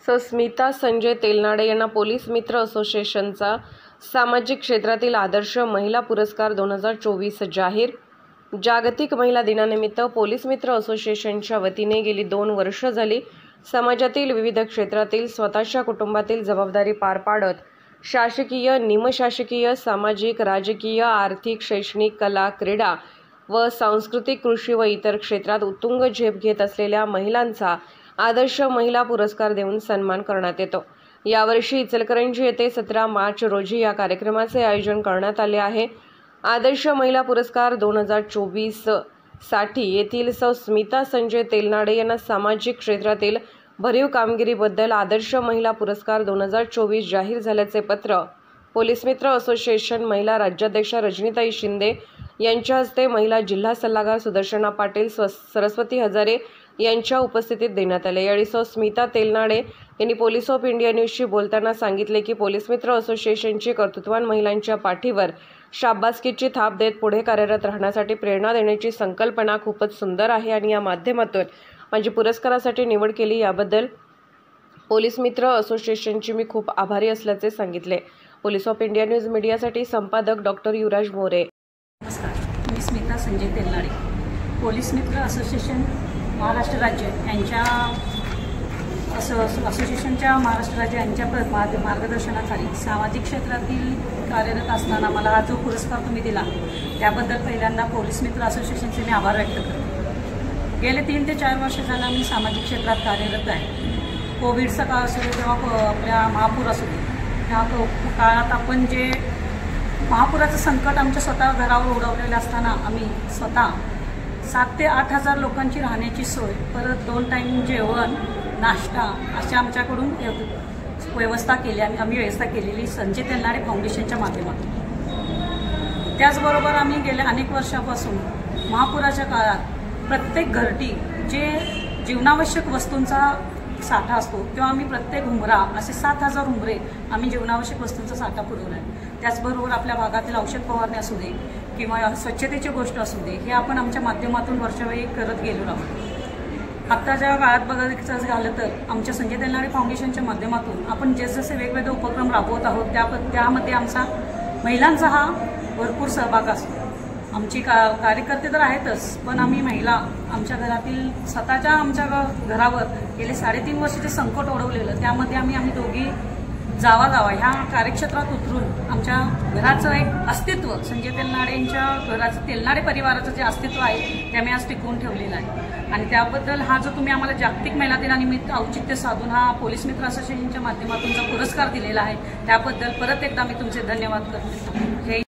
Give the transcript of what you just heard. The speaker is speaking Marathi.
स्मिता संजय तेलनाडे यांना पोलीस मित्र असोसिएशनचा सामाजिक क्षेत्रातील आदर्श महिला पुरस्कार 2024 जाहीर। जागतिक महिला दिनानिमित्त पोलीस मित्र असोसिएशनच्या वतीने गेली 2 वर्ष झाली समाजातील विविध क्षेत्रातील स्वतःच्या कुटुंबातील जबाबदारी पार पाडत शासकीय, निमशासकीय, सामाजिक, राजकीय, आर्थिक, शैक्षणिक, कला, क्रीडा व सांस्कृतिक, कृषी व इतर क्षेत्रात उत्तुंग झेप घेत असलेल्या महिलांचा आदर्श महिला पुरस्कार देऊन सन्मान करण्यात येतो। यावर्षी इचलकरंजी येथे 17 मार्च रोजी या कार्यक्रमाचे आयोजन करण्यात आले आहे। आदर्श महिला पुरस्कार 2024 साठी येथील स्मिता संजय तेलनाडे यांना सामाजिक क्षेत्रातील भरीव कामगिरीबद्दल आदर्श महिला पुरस्कार 2024 जाहीर झाल्याचे पत्र पोलीस मित्र असोसिएशन महिला राज्याध्यक्षा रजनीताई शिंदे यांच्या हस्ते महिला जिल्हा सल्लागार सुदर्शना पाटील, सरस्वती हजारे यांच्या उपस्थितीत देण्यात आले। यावेळी स्मिता तेलनाडे यांनी पोलीस ऑफ इंडिया न्यूजशी बोलताना सांगितले की पोलीस मित्र असोसिएशनची कर्तृत्ववान महिलांच्या पाठीवर शाबासकीची थाप देत पुढे कार्यरत राहण्यासाठी प्रेरणा देण्याची संकल्पना खूपच सुंदर आहे आणि या माध्यमातून माझी पुरस्कारासाठी निवड केली, याबद्दल पोलीस मित्र असोसिएशनची मी खूप आभारी असल्याचे सांगितले। पोलीस ऑफ इंडिया न्यूज मीडियासाठी संपादक डॉक्टर युवराज मोरे। नमस्कार, मी स्मिता संजय तेलनाडे, पोलीस मित्र असोसिएशन महाराष्ट्र राज्य यांच्या असोसिएशनच्या महाराष्ट्र राज्य यांच्या मार्गदर्शनाखाली सामाजिक क्षेत्रातील कार्यरत असताना मला हा जो पुरस्कार तुम्ही दिला त्याबद्दल पहिल्यांदा पोलीस मित्र असोसिएशनचे मी आभार व्यक्त करते। गेले 3 ते 4 वर्ष झाला मी सामाजिक क्षेत्रात कार्यरत आहे। कोविडचा काळ असू दे तेव्हा आपल्या महापूर असू दे, त्या काळात आपण जे महापुराचं संकट आमच्या स्वतः घरावर उडवलेलं असताना आम्ही स्वतः 7 ते 8 हजार लोकांची राहण्याची सोय, परत 2 टाईम जेवण, नाश्ता अशा आमच्याकडून व्यवस्था केली आणि आम्ही व्यवस्था केलेली संजय तेलनाडे फाउंडेशनच्या माध्यमातून। त्याचबरोबर आम्ही गेल्या अनेक वर्षापासून महापुराच्या काळात प्रत्येक घरटी जे जीवनावश्यक वस्तूंचा साठा असतो तेव्हा आम्ही प्रत्येक उंबरा असे 7,000 उंबरे आम्ही जीवनावश्यक वस्तूंचा साठा पुरवला आहे। त्याचबरोबर आपल्या भागातील औषध फवारणी असू दे किंवा स्वच्छतेची गोष्ट असू दे, हे आपण आमच्या माध्यमातून वर्षावेळी करत गेलो आहोत। आत्ताच्या काळात बघायचं झालं तर आमच्या संजय तेलनाडे फाउंडेशनच्या माध्यमातून आपण जसे वेगवेगळे उपक्रम राबवत आहोत त्यामध्ये आमचा महिलांचा हा भरपूर सहभाग असतो। आमची कार्यकर्ते तर आहेतच, पण आम्ही महिला आमच्या घरातील स्वतःच्या आमच्या घरावर गेले 3.5 वर्षाचे संकट ओढवलेलं, त्यामध्ये आम्ही दोघी जावा ह्या कार्यक्षेत्रात उतरून आमच्या घराचं एक अस्तित्व, संजय तेलनाडेंच्या घराचं, तेलनाडे परिवाराचं जे अस्तित्व आहे ते आम्ही आज टिकवून ठेवलेलं आहे। आणि त्याबद्दल हा जो तुम्ही आम्हाला जागतिक महिला दिनानिमित्त औचित्य साधून हा पोलीस मित्र असोसिएशनच्या माध्यमातून जो पुरस्कार दिलेला आहे त्याबद्दल परत एकदा मी तुमचे धन्यवाद करते।